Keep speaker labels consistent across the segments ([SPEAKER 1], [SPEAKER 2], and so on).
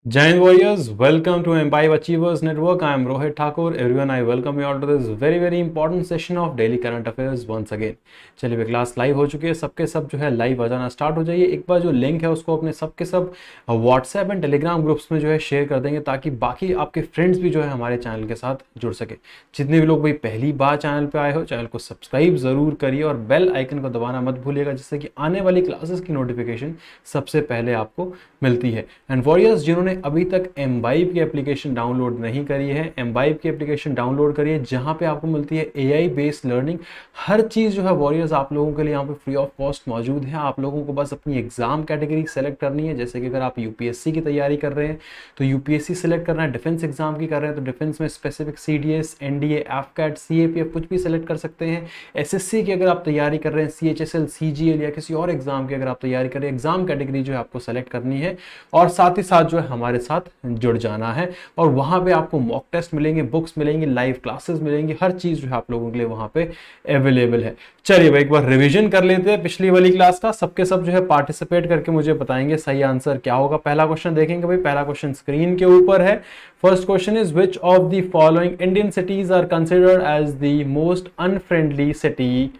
[SPEAKER 1] Jai Hind Warriors, welcome to Empive Achievers Network. I am Rohit Thakur. Everyone, I welcome you all to this very important session of Daily Current Affairs once again. चलिए वे class live हो चुकी है, सबके सब जो है live आ जाना start हो जाइए। एक बार जो लिंक है उसको अपने सबके सब व्हाट्सएप एंड टेलीग्राम ग्रुप्स में जो है शेयर कर देंगे ताकि बाकी आपके फ्रेंड्स भी जो है हमारे चैनल के साथ जुड़ सके। जितने भी लोग भाई पहली बार चैनल पे आए हो, चैनल को सब्सक्राइब जरूर करिए और बेल आइकन को दबाना मत भूलिएगा, जिससे कि आने वाली क्लासेस की नोटिफिकेशन सबसे पहले आपको मिलती है। एंड वॉरियर्स, जिन्होंने अभी तक एम्बाइब की एप्लीकेशन डाउनलोड नहीं करी है, एम्बाइब की एप्लीकेशन डाउनलोड करिए, जहां पे आपको मिलती है एआई बेस्ड लर्निंग। हर चीज जो है वॉरियर्स आप लोगों के लिए यहाँ पे फ्री ऑफ कॉस्ट मौजूद है। आप लोगों को बस अपनी एग्जाम कैटेगरी सेलेक्ट करनी है। जैसे कि अगर आप यूपीएससी की तैयारी कर रहे हैं तो यूपीएससी सेलेक्ट करना है, डिफेंस एग्जाम की कर रहे हैं तो डिफेंस में specific CDS, NDA, AFCAT, CAPF कुछ भी सेलेक्ट कर सकते हैं। एसएससी की अगर आप तैयारी कर रहे हैं, सीएचएसएल, सीजीएल या किसी और एग्जाम की अगर आप तैयारी कर रहे हैं, एग्जाम कैटेगरी जो है आपको सेलेक्ट करनी है और साथ ही साथ जो है हमारे साथ जुड़ जाना है। और वहां पे आपको मॉक टेस्ट मिलेंगे, बुक्स मिलेंगी, लाइव क्लासेस मिलेंगी, हर चीज जो है आप लोगों के लिए वहां पे अवेलेबल है। चलिए भाई एक बार रिवीजन कर लेते हैं पिछली वाली क्लास का। सबके सब जो है पार्टिसिपेट करके मुझे बताएंगे सही आंसर क्या होगा। पहला क्वेश्चन देखेंगे भाई, पहला क्वेश्चन स्क्रीन के ऊपर है। First question is which of the following Indian cities are considered as the most unfriendly city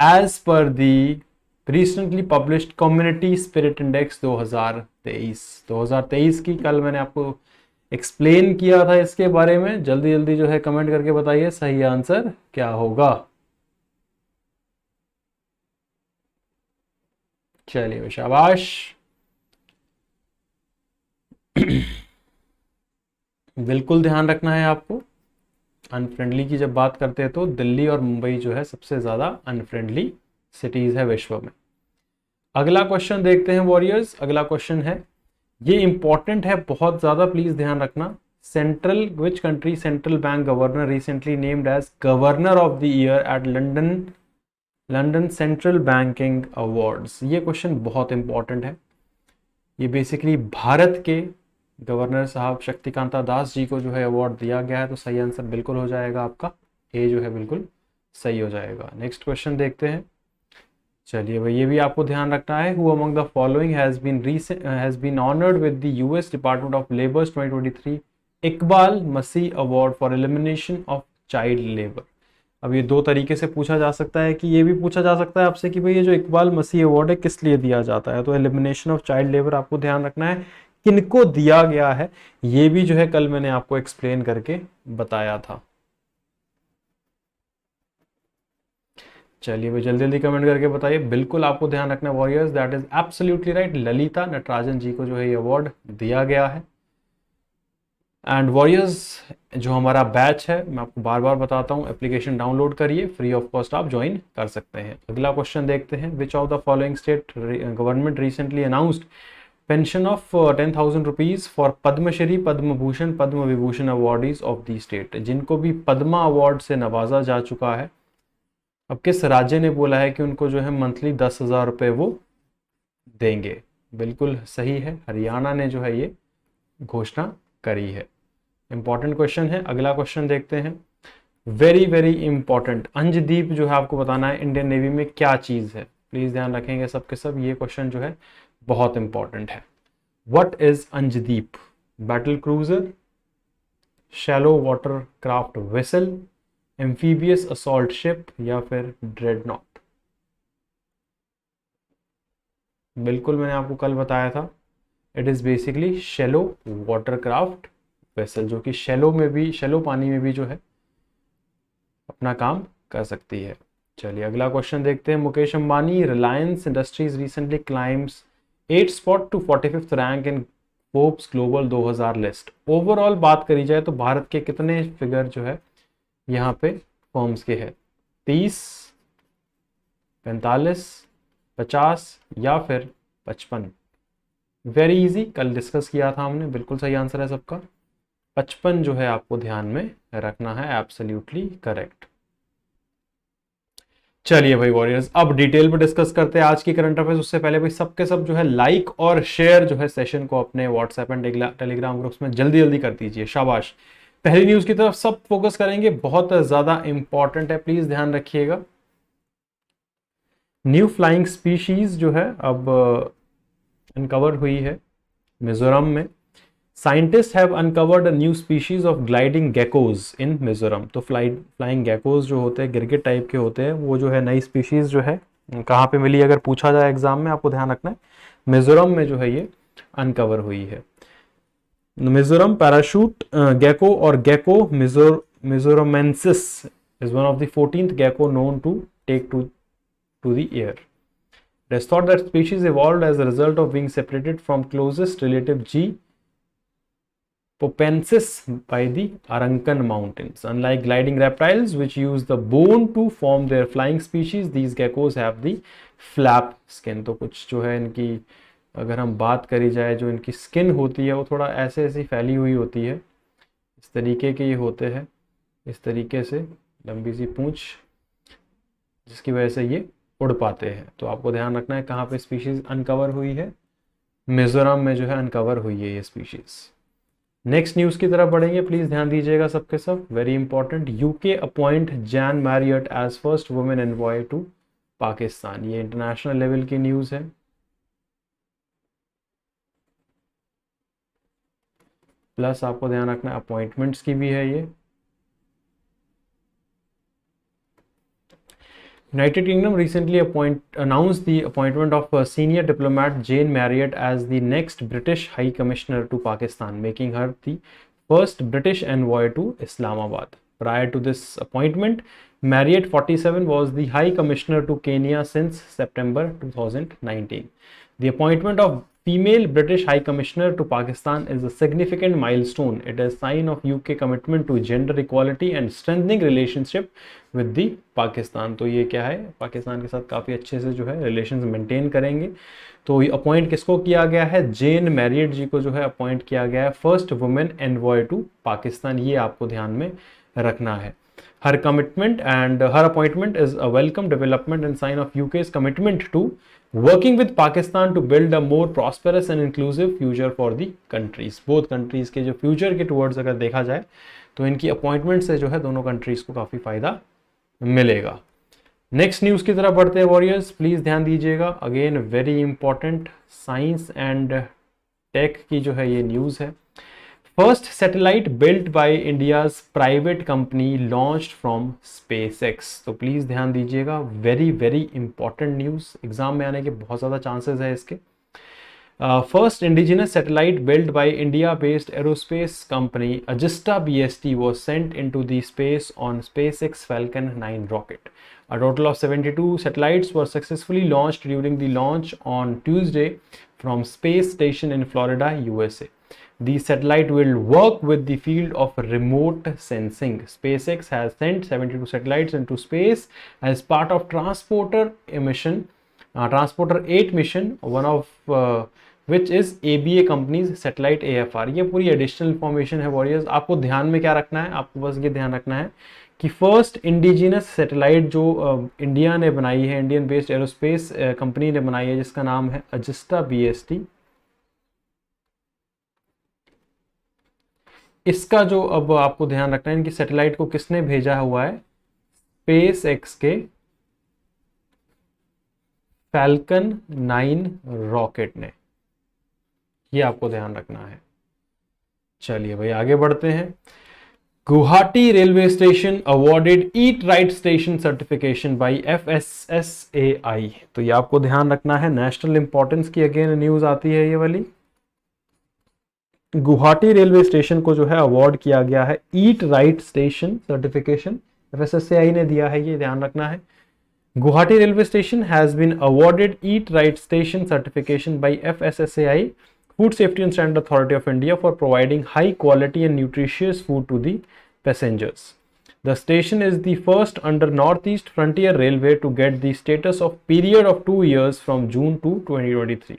[SPEAKER 1] as per the recently published community spirit index 2023 की कल मैंने आपको एक्सप्लेन किया था इसके बारे में। जल्दी जल्दी जो है कमेंट करके बताइए सही आंसर क्या होगा। चलिए शाबाश। बिल्कुल ध्यान रखना है आपको, अनफ्रेंडली की जब बात करते हैं तो दिल्ली और मुंबई जो है सबसे ज्यादा अनफ्रेंडली सिटीज है विश्व में। अगला क्वेश्चन देखते हैं वॉरियर्स। अगला क्वेश्चन है, ये इंपॉर्टेंट है बहुत ज्यादा, प्लीज ध्यान रखना। Central which country central bank governor recently named as governor of the year at London central banking awards. ये क्वेश्चन बहुत इंपॉर्टेंट है। ये बेसिकली भारत के गवर्नर साहब शक्तिकांता दास जी को जो है अवार्ड दिया गया है, तो सही आंसर बिल्कुल हो जाएगा आपका ए जो है बिल्कुल सही हो जाएगा। नेक्स्ट क्वेश्चन देखते हैं। चलिए भाई ये भी आपको ध्यान रखना है। Who among the following has been honoured with the US department of labour's 2023 Iqbal Masih award for elimination of child labour. अब ये दो तरीके से पूछा जा सकता है कि ये भी पूछा जा सकता है आपसे कि भाई ये जो इकबाल मसीह अवार्ड है किस लिए दिया जाता है। तो एलिमिनेशन ऑफ चाइल्ड लेबर आपको ध्यान रखना है किनको दिया गया है, ये भी जो है कल मैंने आपको एक्सप्लेन करके बताया था। चलिए भाई जल्दी जल्दी कमेंट करके बताइए। बिल्कुल आपको ध्यान रखना warriors, that is absolutely right. Lalitha Natarajan ji को जो है ये अवार्ड दिया गया है। एंड वॉरियर्स जो हमारा बैच है मैं आपको बार बार बताता हूँ, एप्लीकेशन डाउनलोड करिए, फ्री ऑफ कॉस्ट आप ज्वाइन कर सकते हैं। अगला क्वेश्चन देखते हैं। Which of the following state government recently announced pension of 10,000 rupees for Padmashri, Padma Bhushan, Padma Vibhushan awardees of the state. जिनको भी पद्मा अवार्ड से नवाजा जा चुका है, अब किस राज्य ने बोला है कि उनको जो है मंथली 10,000 रुपये वो देंगे। बिल्कुल सही है, हरियाणा ने जो है ये घोषणा करी है। इंपॉर्टेंट क्वेश्चन है। अगला क्वेश्चन देखते हैं। Very important. अंजदीप जो है आपको बताना है इंडियन नेवी में क्या चीज है। प्लीज ध्यान रखेंगे सबके सब, ये क्वेश्चन जो है बहुत इंपॉर्टेंट है। What is Anjadip? Battle cruiser, shallow water craft vessel, amphibious assault ship या फिर ड्रेडनॉट? बिल्कुल मैंने आपको कल बताया था, it is basically shallow watercraft vessel, जो कि शैलो पानी में भी जो है अपना काम कर सकती है। चलिए अगला क्वेश्चन देखते हैं। Mukesh Ambani Reliance industries recently claims 8th spot to 45th rank in Forbes global 2000 list. Overall बात करी जाए तो भारत के कितने फिगर जो है यहाँ पे फर्म्स के हैं? 30, 45, 50 या फिर 55? वेरी इजी, कल डिस्कस किया था हमने। बिल्कुल सही आंसर है सबका 55 जो है आपको ध्यान में रखना है, एब्सोल्युटली करेक्ट। चलिए भाई वॉरियर्स, अब डिटेल में डिस्कस करते हैं आज की करंट अफेयर्स। उससे पहले भाई सबके सब जो है लाइक और शेयर जो है सेशन को अपने व्हाट्सएप एंड टेलीग्राम ग्रुप्स में जल्दी जल्दी कर दीजिए, शाबाश। पहली न्यूज की तरफ सब फोकस करेंगे, बहुत ज्यादा इंपॉर्टेंट है, प्लीज ध्यान रखिएगा। न्यू फ्लाइंग स्पीशीज जो है अब अनकवर हुई है मिजोरम में। Scientist have uncovered a new species of gliding geckos in Mizoram. तो फ्लाइंग गेकोज जो होते हैं, गिरगिट टाइप के होते हैं, वो जो है नई स्पीशीज जो है कहाँ पे मिली, अगर पूछा जाए एग्जाम में, आपको ध्यान रखना है मिजोरम में जो है ये अनकवर हुई है। मिजोरम पैराशूट गेको और gecko mizoramensis is one of the 14th gecko known to take to the air. It is thought that species evolved as a result of being separated from closest relative G. popensis by the Arankan Mountains. Unlike gliding reptiles, which use the bone to form their flying species, these geckos have the flap skin. तो कुछ जो है इनकी, अगर हम बात करी जाए, जो इनकी स्किन होती है वो थोड़ा ऐसे ऐसी फैली हुई होती है, इस तरीके के ये होते हैं, इस तरीके से लंबी सी पूंछ, जिसकी वजह से ये उड़ पाते हैं। तो आपको ध्यान रखना है कहाँ पे स्पीशीज अनकवर हुई है, मिजोरम में जो है अनकवर हुई है ये स्पीशीज। नेक्स्ट न्यूज की तरफ बढ़ेंगे, प्लीज ध्यान दीजिएगा सबके सब, very important. UK appoint Jane Marriott as first women envoy to Pakistan. ये इंटरनेशनल लेवल की न्यूज है, प्लस आपको ध्यान रखना अपॉइंटमेंट्स की भी है ये। United Kingdom recently announced the appointment of senior diplomat Jane Marriott as the next British High Commissioner to Pakistan, making her the first British envoy to Islamabad. Prior to this appointment, Marriott, 47, was the High Commissioner to Kenya since September 2019. The appointment of female British High Commissioner to Pakistan is a significant milestone. It is a sign of UK commitment to gender equality and strengthening relationship with the Pakistan. तो ये क्या है, पाकिस्तान के साथ काफ़ी अच्छे से जो है रिलेशंस मेंटेन करेंगे। तो ये अपॉइंट किसको किया गया है, जेन मैरियट जी को जो है अपॉइंट किया गया है first women envoy to Pakistan. ये आपको ध्यान में रखना है। Her commitment and her appointment is a welcome development and sign of UK's commitment to working with Pakistan to build a more prosperous and inclusive future for the countries. Both countries के जो future के towards अगर देखा जाए तो इनकी appointment से जो है दोनों कंट्रीज को काफ़ी फायदा मिलेगा। नेक्स्ट न्यूज़ की तरफ बढ़ते हैं वॉरियर्स, प्लीज़ ध्यान दीजिएगा, again very important science and tech की जो है ये न्यूज़ है। First satellite built by India's private company launched from SpaceX. तो प्लीज़ ध्यान दीजिएगा, very very important news, exam में आने के बहुत ज़्यादा चांसेस है इसके। First indigenous satellite built by India-based aerospace company Agista BST was sent into the space on SpaceX Falcon 9 rocket. A total of 72 satellites were successfully launched during the launch on Tuesday from Space Station in Florida, USA. The satellite will work with the field of remote sensing. SpaceX has sent 72 satellites into space as part of Transporter 8 mission, one of which is ABA company's satellite AFR. ये पूरी additional information है warriors. आपको ध्यान में क्या रखना है, आपको बस ये ध्यान रखना है कि फर्स्ट इंडिजिनस सैटेलाइट जो इंडिया ने बनाई है, इंडियन बेस्ड एरोस्पेस कंपनी ने बनाई है, जिसका नाम है अजिस्टा BST, इसका जो अब आपको ध्यान रखना है, इनकी सैटेलाइट को किसने भेजा हुआ है, स्पेस एक्स के फैल्कन 9 रॉकेट ने, ये आपको ध्यान रखना है। चलिए भाई आगे बढ़ते हैं। Guwahati railway station awarded eat right station certification by FSSAI। तो ये आपको ध्यान रखना है, नेशनल इंपॉर्टेंस की अगेन न्यूज आती है ये वाली। गुवाहाटी रेलवे स्टेशन को जो है अवार्ड किया गया है eat right station certification, FSSAI ने दिया है, ये ध्यान रखना है। Guwahati railway station has been awarded eat right station certification by FSSAI, Food Safety and Standard Authority of India, for providing high quality and nutritious food to the passengers. The station is the first under Northeast Frontier Railway to get the status of period of 2 years from June to 2023.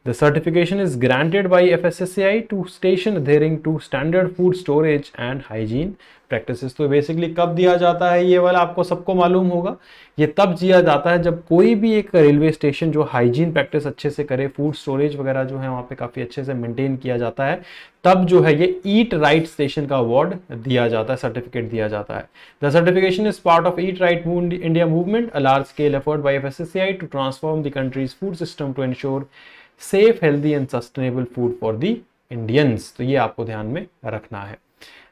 [SPEAKER 1] The certification is granted by FSSAI to station adhering to standard food storage and hygiene practices। तो basically कब दिया जाता है ये वाला आपको सबको मालूम होगा, ये तब दिया जाता है जब कोई भी एक रेलवे स्टेशन जो हाइजीन प्रैक्टिस अच्छे से करे, फूड स्टोरेज वगैरह जो है वहाँ पे काफ़ी अच्छे से मेंटेन किया जाता है, तब जो है ये ईट राइट स्टेशन का अवार्ड दिया जाता है, सर्टिफिकेट दिया जाता है। The certification is part of eat right India movement, a large scale effort by FSSAI to transform the country's food system to ensure safe, healthy and sustainable food for the Indians. तो ये आपको ध्यान में रखना है।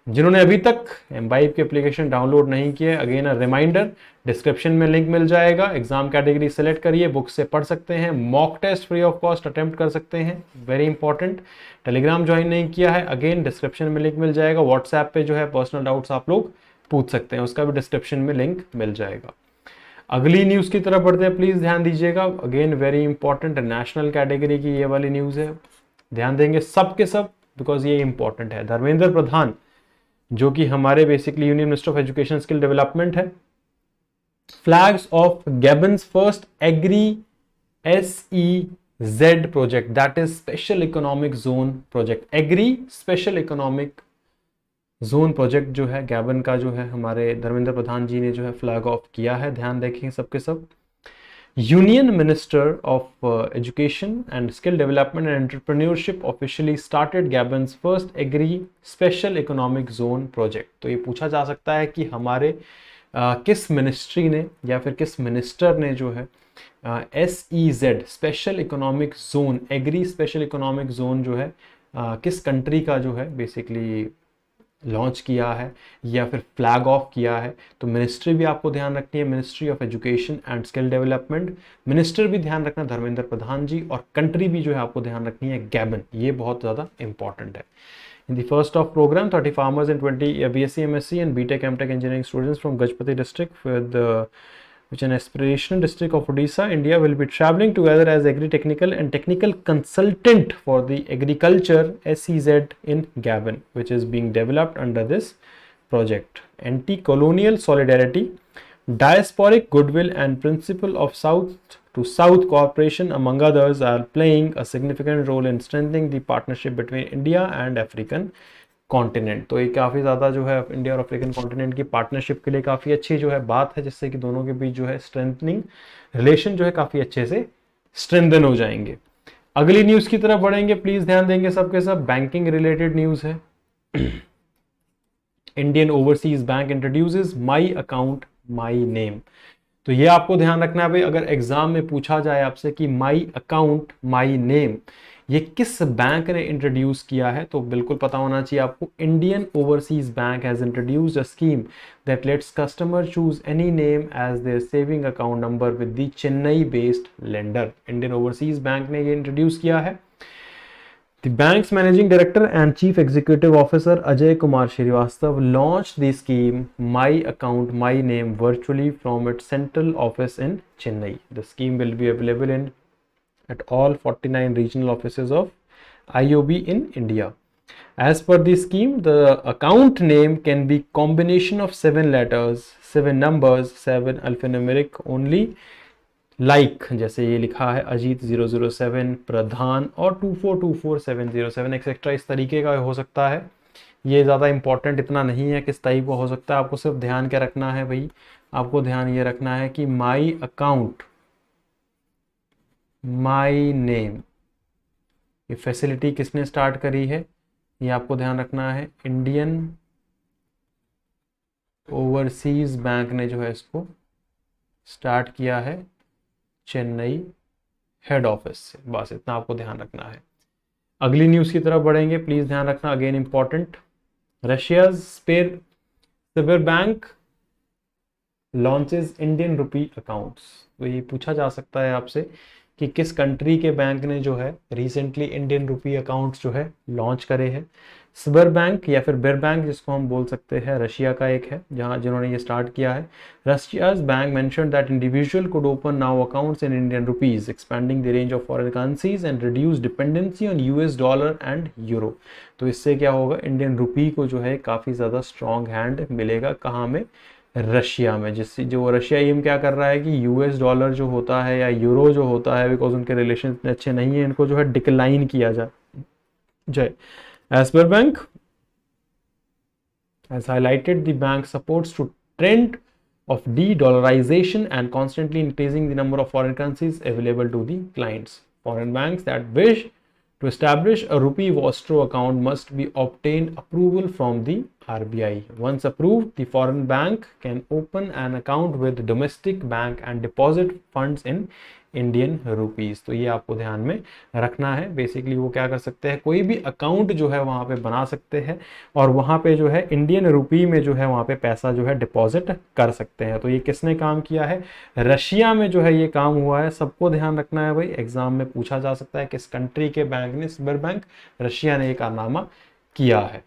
[SPEAKER 1] जिन्होंने अभी तक एम्बाइब की एप्लीकेशन डाउनलोड नहीं किए, अगेन अ रिमाइंडर, डिस्क्रिप्शन में लिंक मिल जाएगा, एग्जाम कैटेगरी सेलेक्ट करिए, बुक से पढ़ सकते हैं, mock test free of cost attempt कर सकते हैं, वेरी इंपॉर्टेंट। टेलीग्राम ज्वाइन नहीं किया है, अगेन डिस्क्रिप्शन में लिंक मिल जाएगा, व्हाट्सएप पे जो है पर्सनल डाउट्स आप लोग पूछ सकते हैं, उसका भी डिस्क्रिप्शन में लिंक मिल जाएगा। अगली न्यूज़ की तरफ बढ़ते हैं, प्लीज़ ध्यान दीजिएगा, again very important, national category की ये वाली न्यूज़ है, ध्यान देंगे सब के सब बिकॉज ये इंपॉर्टेंट है। धर्मेंद्र प्रधान जो कि हमारे basically union minister of education skill development है, flags off Gabon's first agri SEZ project, that is special economic zone project. Agri special economic zone project जो है गैबन का जो है हमारे धर्मेंद्र प्रधान जी ने जो है फ्लैग ऑफ किया है, ध्यान रखें सबके सब। Union Minister of Education and Skill Development and Entrepreneurship officially started Gabon's first Agri Special Economic Zone project। तो ये पूछा जा सकता है कि हमारे किस मिनिस्ट्री ने या फिर किस मिनिस्टर ने जो है SEZ special economic zone, agri special economic zone जो है किस कंट्री का जो है बेसिकली लॉन्च किया है या फिर फ्लैग ऑफ किया है। तो मिनिस्ट्री भी आपको ध्यान रखनी है, ministry of education and skill development, minister भी ध्यान रखना धर्मेंद्र प्रधान जी, और कंट्री भी जो है आपको ध्यान रखनी है गैबन, ये बहुत ज़्यादा इंपॉर्टेंट है। In the first of program 30 farmers and 20 BSc MSc and BTech MTech engineering students from Gajapati district with which an aspirational district of Odisha, India, will be traveling together as agri-technical and technical consultant for the agriculture SEZ in Gabon, which is being developed under this project. Anti-colonial solidarity, diasporic goodwill and principle of South to South cooperation, among others, are playing a significant role in strengthening the partnership between India and African continent. तो ये काफ़ी ज़्यादा जो है India और African continent की partnership के लिए काफ़ी अच्छी जो है बात है, जिससे कि दोनों के बीच जो है स्ट्रेंथनिंग रिलेशन जो है काफ़ी अच्छे से स्ट्रेंथन हो जाएंगे। अगली न्यूज़ की तरफ बढ़ेंगे, प्लीज़ ध्यान देंगे सबके सब, बैंकिंग रिलेटेड न्यूज़ है। Indian overseas bank introduces my account my name. तो ये आपको ध्यान रखना है भाई, अगर एग्जाम में पूछा जाए आपसे कि माई अकाउंट माई नेम ये किस बैंक ने इंट्रोड्यूस किया है, तो बिल्कुल पता होना चाहिए आपको। Indian overseas bank has introduced a scheme that let's customer choose any name as their saving account number with the Chennai based lender. Indian overseas bank ने ये इंट्रोड्यूस किया है। The bank's managing director and chief executive officer Ajay Kumar Srivastava launched the scheme My Account My Name virtually from its central office in Chennai. The scheme will be available at all 49 regional offices of IOB in India. As per the scheme, the account name can be combination of 7 letters, 7 numbers, 7 alphanumeric only, like जैसे ये लिखा है अजीत 007 प्रधान और 2424707 etcetera, इस तरीके का हो सकता है। ये ज़्यादा इंपॉर्टेंट इतना नहीं है किस टाइप का हो सकता है, आपको सिर्फ ध्यान क्या रखना है भाई, आपको ध्यान ये रखना है कि माई अकाउंट माई नेम ये फैसिलिटी किसने स्टार्ट करी है, ये आपको ध्यान रखना है। इंडियन ओवरसीज बैंक ने जो है इसको स्टार्ट किया है चेन्नई हेड ऑफिस से, बस इतना आपको ध्यान रखना है। अगली न्यूज़ की तरफ बढ़ेंगे, प्लीज़ ध्यान रखना, again important. Russia's Sber bank launches Indian rupee accounts. तो ये पूछा जा सकता है आपसे कि किस कंट्री के बैंक ने जो है रिसेंटली इंडियन रुपी अकाउंट्स जो है लॉन्च करे हैं। स्बर बैंक या फिर बेर बैंक जिसको हम बोल सकते हैं, रशिया का एक है जहां जिन्होंने ये स्टार्ट किया है। Russia's bank mentioned that individual could open now accounts in Indian rupees, expanding the range of foreign currencies and reduce dependency on US dollar and euro. तो इससे क्या होगा, इंडियन रुपी को जो है काफ़ी ज़्यादा स्ट्रॉन्ग हैंड मिलेगा, कहाँ में, रशिया में। जिससे जो रशिया एम क्या कर रहा है कि यूएस डॉलर जो होता है या यूरो जो होता है, बिकॉज उनके रिलेशन इतने अच्छे नहीं है, इनको जो है डिक्लाइन किया जाए। As per bank has highlighted the bank supports to trend of de-dollarization and constantly increasing the number of foreign currencies available to the clients. Foreign banks that wish to establish a rupee Vostro account must be obtained approval from the RBI. Once approved, the foreign bank can open an account with domestic bank and deposit funds in Indian rupees. तो ये आपको ध्यान में रखना है। Basically वो क्या कर सकते हैं, कोई भी अकाउंट जो है वहां पे बना सकते हैं और वहां पे जो है इंडियन रुपी में जो है वहां पे पैसा जो है डिपॉजिट कर सकते हैं। तो ये किसने काम किया है, रशिया में जो है ये काम हुआ है। सबको ध्यान रखना है भाई, एग्जाम में पूछा जा सकता है किस कंट्री के बैंक ने, स्बर बैंक रशिया ने ये कारनामा किया है।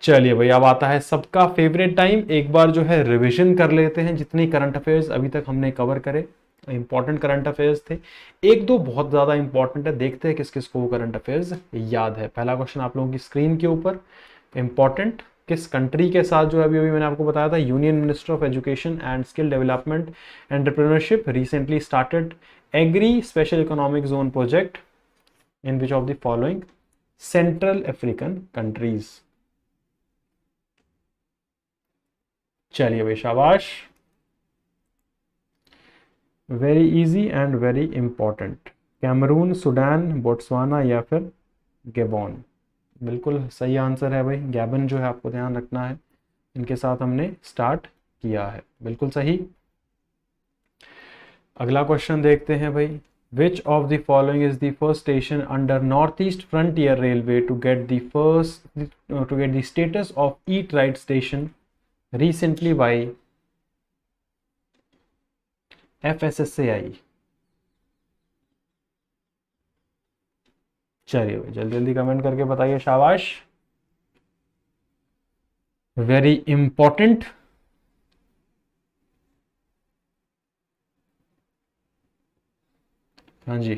[SPEAKER 1] चलिए भाई, अब आता है सबका फेवरेट टाइम। एक बार जो है रिवीजन कर लेते हैं जितनी करंट अफेयर्स अभी तक हमने कवर करे। इंपॉर्टेंट करंट अफेयर्स थे, एक दो बहुत ज्यादा इंपॉर्टेंट है, देखते हैं किस किस को करंट अफेयर्स याद है। पहला क्वेश्चन आप लोगों की स्क्रीन के ऊपर, इंपॉर्टेंट, किस कंट्री के साथ जो है अभी मैंने आपको बताया था, union minister of education and skill development entrepreneurship recently started agri special economic zone project in which of the following central African countries. चलिए भाई शाबाश, very easy and very important. Cameroon, Sudan, Botswana या फिर Gabon. बिल्कुल सही answer है भाई, Gabon जो है आपको ध्यान रखना है, इनके साथ हमने स्टार्ट किया है, बिल्कुल सही। अगला क्वेश्चन देखते हैं भाई, which of the following is the first station under north east frontier railway to get the status of eat right station recently by FSSAI। चलिए भाई जल्दी जल्दी कमेंट करके बताइए, शाबाश, वेरी इंपॉर्टेंट। हाँ जी,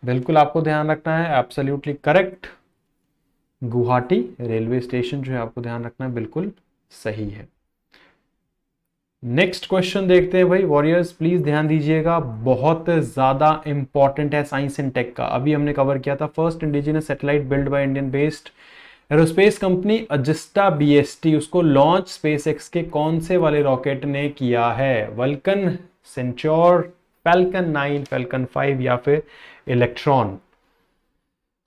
[SPEAKER 1] बिल्कुल आपको ध्यान रखना है, absolutely correct. Guwahati railway station जो है आपको ध्यान रखना है, बिल्कुल सही है। नेक्स्ट क्वेश्चन देखते हैं भाई वॉरियर्स, प्लीज ध्यान दीजिएगा, बहुत ज्यादा इंपॉर्टेंट है साइंस एंड टेक का। अभी हमने कवर किया था first indigenous satellite build by Indian based aerospace company Azista BST, उसको लॉन्च स्पेस एक्स के कौन से वाले रॉकेट ने किया है, वल्कन, सेंच्योर, फैल्कन 9, फैल्कन 5 या फिर इलेक्ट्रॉन।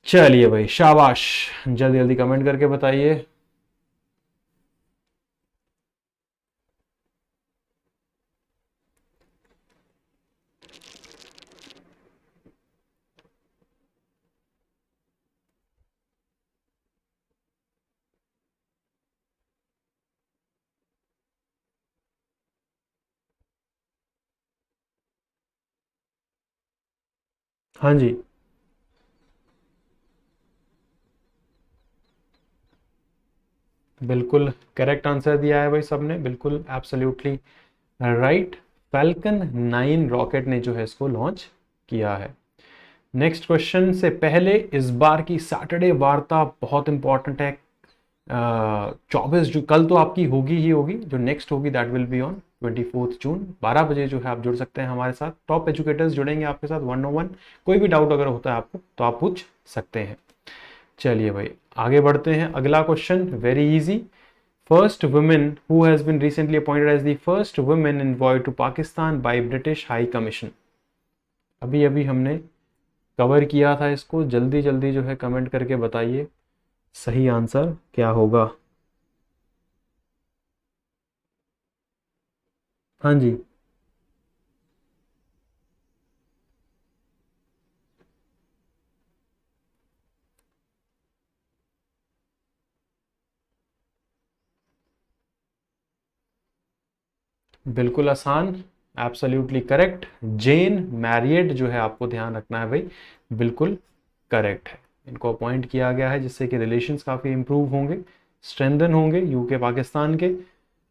[SPEAKER 1] चलिए भाई शाबाश, जल्दी जल्दी कमेंट करके बताइए। हाँ जी, बिल्कुल करेक्ट आंसर दिया है भाई सबने, बिल्कुल एब्सोल्युटली राइट। फैल्कन 9 रॉकेट ने जो है इसको लॉन्च किया है। नेक्स्ट क्वेश्चन से पहले इस बार की सैटरडे वार्ता बहुत इंपॉर्टेंट है। 24 जो कल तो आपकी होगी ही होगी, जो नेक्स्ट होगी दैट विल बी ऑन 24 जून 12 बजे जो है आप जुड़ सकते हैं हमारे साथ। टॉप एजुकेटर्स जुड़ेंगे आपके साथ 101। कोई भी डाउट अगर होता है आपको तो आप पूछ सकते हैं। चलिए भाई आगे बढ़ते हैं, अगला question very easy. First women who has been recently appointed as the first women envoy to Pakistan by British high commission. अभी अभी हमने कवर किया था इसको, जल्दी जल्दी जो है कमेंट करके बताइए सही आंसर क्या होगा। हाँ जी, बिल्कुल आसान, एब्सोल्युटली करेक्ट। जेन मैरियट जो है आपको ध्यान रखना है भाई, बिल्कुल करेक्ट है। इनको अपॉइंट किया गया है जिससे कि रिलेशंस काफ़ी इंप्रूव होंगे, स्ट्रेंथन होंगे यूके पाकिस्तान के।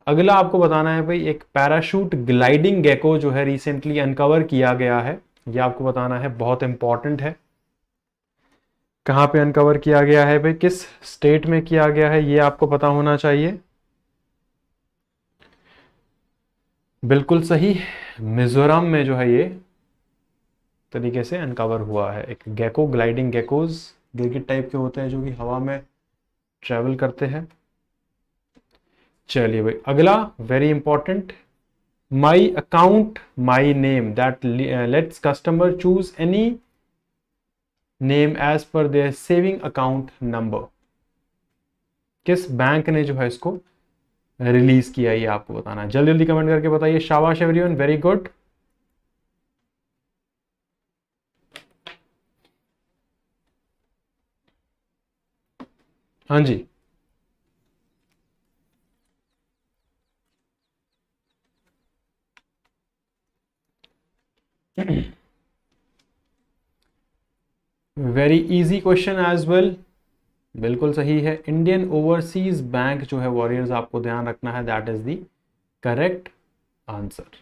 [SPEAKER 1] अगला आपको बताना है भाई, एक पैराशूट ग्लाइडिंग गेको जो है रिसेंटली अनकवर किया गया है, ये आपको बताना है, बहुत इंपॉर्टेंट है। कहाँ पे अनकवर किया गया है भाई, किस स्टेट में किया गया है, ये आपको पता होना चाहिए। बिल्कुल सही, मिजोरम में जो है ये तरीके से अनकवर हुआ है। एक गेको, ग्लाइडिंग गेकोज गिरगिट टाइप के होते हैं जो कि हवा में ट्रेवल करते हैं। चलिए भाई अगला, very important, my account my name that let's customer choose any name as per their saving account number. किस बैंक ने जो है इसको रिलीज किया, ये आपको बताना है। जल्दी जल्दी कमेंट करके बताइए। शाबाश एवरीवन, वेरी गुड। हाँ जी, very easy question as well. बिल्कुल सही है, इंडियन ओवरसीज बैंक जो है वॉरियर्स, आपको ध्यान रखना है, that is the correct answer.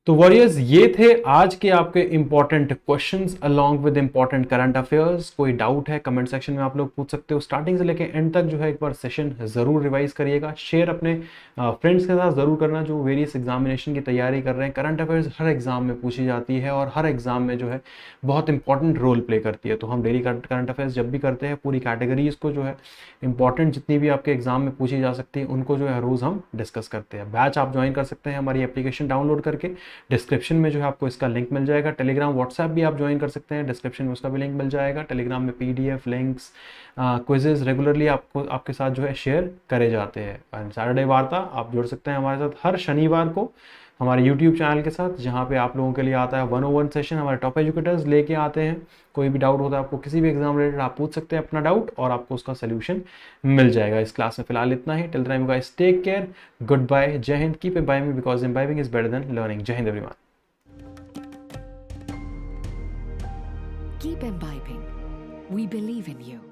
[SPEAKER 1] तो वॉरियर्स ये थे आज के आपके important questions along with important current affairs. कोई डाउट है कमेंट सेक्शन में आप लोग पूछ सकते हो। स्टार्टिंग से लेकर एंड तक जो है एक बार सेशन जरूर रिवाइज करिएगा। शेयर अपने फ्रेंड्स के साथ जरूर करना जो वेरियस एग्जामिनेशन की तैयारी कर रहे हैं। करंट अफेयर्स हर एग्जाम में पूछी जाती है और हर एग्जाम में जो है बहुत इंपॉर्टेंट रोल प्ले करती है। तो हम डेली करंट अफेयर्स जब भी करते हैं, पूरी कैटेगरीज को जो है इंपॉर्टेंट जितनी भी आपके एग्जाम में पूछी जा सकती है उनको जो है रोज हम डिस्कस करते हैं। बैच आप ज्वाइन कर सकते हैं हमारी एप्लीकेशन डाउनलोड करके, डिस्क्रिप्शन में जो है आपको इसका लिंक मिल जाएगा। टेलीग्राम व्हाट्सएप भी आप ज्वाइन कर सकते हैं, डिस्क्रिप्शन में उसका भी लिंक मिल जाएगा। टेलीग्राम में पीडीएफ लिंक्स, क्विजेज रेगुलरली आपको आपके साथ जो है शेयर करे जाते हैं। सैटरडे वार्ता आप जुड़ सकते हैं हमारे साथ हर शनिवार को हमारे यूट्यूब चैनल के साथ, जहाँ पे आप लोगों के लिए आता है 101 सेशन। हमारे टॉप एजुकेटर्स लेके आते हैं। कोई भी डाउट होता है आपको किसी भी एग्जाम रिलेटेड, आप पूछ सकते हैं अपना डाउट और आपको उसका सोल्यूशन मिल जाएगा। इस क्लास में फिलहाल इतना ही। Till time guys, take care, good bye, Jai Hind. Keep imbibing because imbibing is better than learning. Jai Hind everyone.
[SPEAKER 2] Keep imbibing. We believe in you.